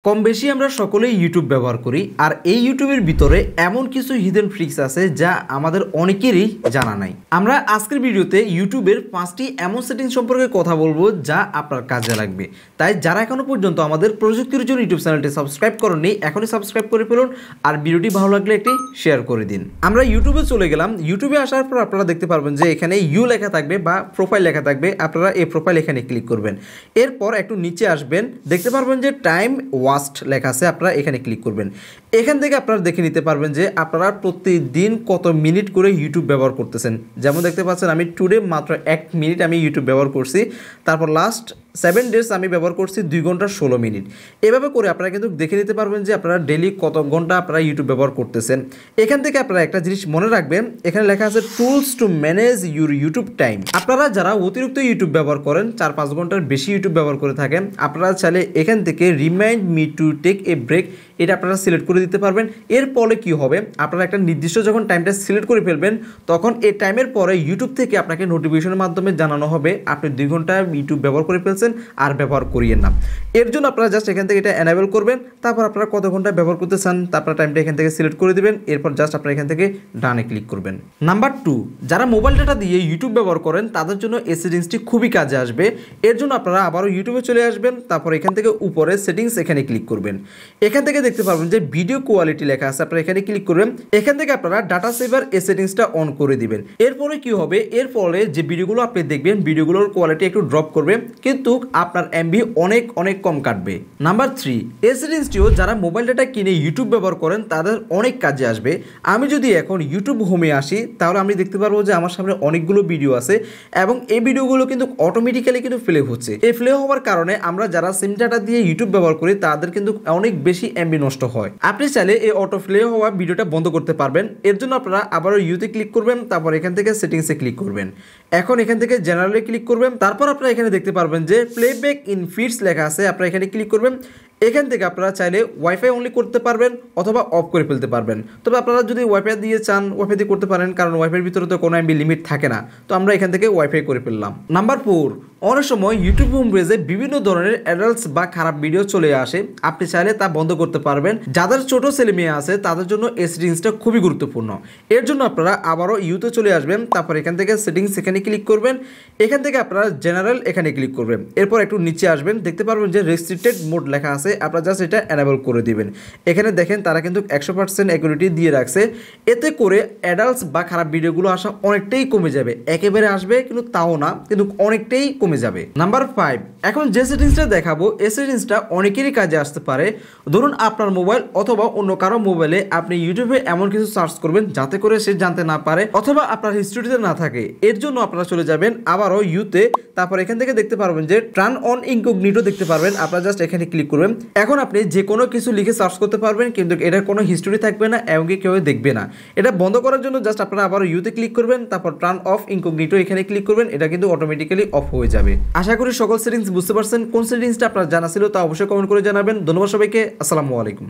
কম বেশি আমরা সকলেই ইউটিউব ব্যবহার করি আর এই ইউটিউবের ভিতরে এমন কিছু হিডেন ট্রিক্স আছে যা আমাদের অনেকেরই জানা নাই। আমরা আজকের ভিডিওতে ইউটিউবের 5টি এমন সেটিংস সম্পর্কে কথা বলবো যা আপনার কাজে লাগবে। তাই যারা এখনো পর্যন্ত আমাদের প্রযুক্তির জন্য ইউটিউব চ্যানেলটি সাবস্ক্রাইব করেননি এখনই সাবস্ক্রাইব করে ফেলুন আর ভিডিওটি ভালো লাগলে একটি শেয়ার করে দিন। আমরা ইউটিউবে চলে গেলাম। ইউটিউবে আসার পর আপনারা দেখতে পারবেন যে এখানে ইউ লেখা থাকবে বা প্রোফাইল লেখা থাকবে। আপনারা এই প্রোফাইল এখানে ক্লিক করবেন। এরপর একটু নিচে আসবেন, দেখতে পারবেন যে টাইম ওয়াস্ট লেখা আছে, আপনারা এখানে ক্লিক করবেন। এখান থেকে আপনারা দেখে নিতে পারবেন যে আপনারা প্রতিদিন কত মিনিট করে ইউটিউব ব্যবহার করতেছেন। যেমন দেখতে পাচ্ছেন আমি টুডে মাত্র 1 মিনিট আমি ইউটিউব ব্যবহার করছি, তারপর লাস্ট 7 ডেজ আমি ব্যবহার করছি 2 ঘন্টা 16 মিনিট। এভাবে করে আপনারা কিন্তু দেখে নিতে পারবেন যে আপনারা ডেইলি কত ঘন্টা আপনারা ইউটিউব ব্যবহার করতেছেন। এখান থেকে আপনারা একটা জিনিস মনে রাখবেন, এখানে লেখা আছে tools to manage your YouTube time. আপনারা যারা অতিরিক্ত ইউটিউব ব্যবহার করেন 4-5 ঘন্টার বেশি ইউটিউব ব্যবহার করে থাকেন, আপনারা চাইলে এখান থেকে remind me to take a break এটা আপনারা সিলেক্ট করে দিতে পারবেন। এর ফলে কি হবে, আপনারা একটা নির্দিষ্ট যখন টাইমটা সিলেক্ট করে ফেলবেন তখন এই টাইমের পরে ইউটিউব থেকে আপনাকে নোটিফিকেশনের মাধ্যমে জানানো হবে আপনি 2 ঘন্টা ইউটিউব ব্যবহার করে ফেলছেন, আর ব্যবহার করিয়েন না। এর জন্য আপনারা জাস্ট এখান থেকে এটা এনেবল করবেন, তারপর আপনারা কত ঘন্টা ব্যবহার করতে চান তারপর টাইমটা এখান থেকে সিলেক্ট করে দিবেন। এরপর জাস্ট আপনারা এখান থেকে ডানে ক্লিক করবেন। নাম্বার 2, যারা মোবাইল ডাটা দিয়ে ইউটিউব ব্যবহার করেন তাদের জন্য এই সেটিংসটি খুবই কাজে আসবে। এর জন্য আপনারা আবারও ইউটিউবে চলে আসবেন, তারপর এখান থেকে উপরে সেটিংস এখানে ক্লিক করবেন। এখান থেকে দেখতে পারবেন যে ভিডিও কোয়ালিটি লেখা আছে, আপনারা এখানে ক্লিক করবেন। এখান থেকে আপনারা ডাটা সেভার এই সেটিংসটা অন করে দিবেন। এরপরে কি হবে, এর ফলে যে ভিডিওগুলো আপনি দেখবেন ভিডিওগুলোর কোয়ালিটি একটু ড্রপ করবে, কিন্তু আপনার এমবি অনেক কম কাটবে। নাম্বার 3, এই সেটিংসটিও যারা মোবাইল ডাটা কিনে ইউটিউব ব্যবহার করেন তাদের অনেক কাজে আসবে। আমি যদি এখন ইউটিউব হোমে আসি তাহলে আমি দেখতে পারবো যে আমার সামনে অনেকগুলো ভিডিও আছে এবং এই ভিডিওগুলো কিন্তু অটোমেটিক্যালি কিন্তু প্লে হচ্ছে। এই প্লে হওয়ার কারণে আমরা যারা সিম ডাটা দিয়ে ইউটিউব ব্যবহার করি তাদের কিন্তু অনেক বেশি এমবি নষ্ট হয়। আপনি চাইলে এই অটো প্লে হওয়া ভিডিওটা বন্ধ করতে পারবেন। এর জন্য আপনারা আবারও ইউতে ক্লিক করবেন, তারপর এখান থেকে সেটিংসে ক্লিক করবেন। এখন এখান থেকে জেনারেলে ক্লিক করবেন, তারপর আপনারা এখানে দেখতে পারবেন যে প্লেব্যাক ইন ফিডস লেখা আছে, আপনারা এখানে ক্লিক করবেন। এখান থেকে আপনারা চাইলে ওয়াইফাই অনলি করতে পারবেন অথবা অফ করে ফেলতে পারবেন। তবে আপনারা যদি ওয়াইফাই দিয়ে চান ওয়াইফাই দিয়ে করতে পারেন, কারণ ওয়াইফাইয়ের ভিতরে তো কোনো এমবি লিমিট থাকে না। তো আমরা এখান থেকে ওয়াইফাই করে ফেললাম। নাম্বার 4, অনেক সময় ইউটিউব হোম পেজে বিভিন্ন ধরনের অ্যাডাল্টস বা খারাপ ভিডিও চলে আসে, আপনি চাইলে তা বন্ধ করতে পারবেন। যাদের ছোট ছেলে মেয়ে আছে তাদের জন্য এই সেটিংসটা খুবই গুরুত্বপূর্ণ। এর জন্য আপনারা আবারও ইউতে চলে আসবেন, তারপর এখান থেকে সেটিংস এখানে ক্লিক করবেন। এখান থেকে আপনারা জেনারেল এখানে ক্লিক করবেন। এরপর একটু নিচে আসবেন, দেখতে পারবেন যে রেস্ট্রিক্টেড মোড লেখা আছে, আপনারা জাস্ট এটা এনেবল করে দিবেন। এখানে দেখেন তারা কিন্তু 100% অ্যাকুরেটি দিয়ে রাখছে। এতে করে অ্যাডাল্টস বা খারাপ ভিডিওগুলো আসা অনেকটাই কমে যাবে। একেবারে আসবে কিন্তু তাও না, কিন্তু অনেকটাই কমে যাবে। নাম্বার 5, এখন যে সেটিংসটা দেখাবো এই সেটিংসটা অনেকেরই কাজে আসতে পারে। ধরুন আপনার মোবাইল অথবা অন্য কারো মোবাইলে আপনি ইউটিউবে এমন কিছু সার্চ করবেন যাতে করে সে জানতে না পারে অথবা আপনার হিস্ট্রিতে না থাকে। এর জন্য আপনারা চলে যাবেন আবারও ইউতে, তারপর এখান থেকে দেখতে পারবেন যে টার্ন অন ইনকগনিটো দেখতে পারবেন, আপনারা জাস্ট এখানে ক্লিক করবেন। এখন আপনি যে কোনো কিছু লিখে সার্চ করতে পারবেন, কিন্তু এটার কোনো হিস্ট্রি থাকবে না এবং কেউ দেখবে না। এটা বন্ধ করার জন্য জাস্ট আপনারা আবারও ইউতে ক্লিক করবেন, তারপর টার্ন অফ ইনকগনিটো এখানে ক্লিক করবেন। এটা কিন্তু অটোমেটিক্যালি অফ হয়ে যাবে। আশা করি সকল সেটিংস বুঝতে পারছেন। কোন সেটিংসটা আপনার জানা ছিল তা অবশ্যই কমেন্ট করে জানাবেন। ধন্যবাদ সবাইকে। আসসালামু আলাইকুম।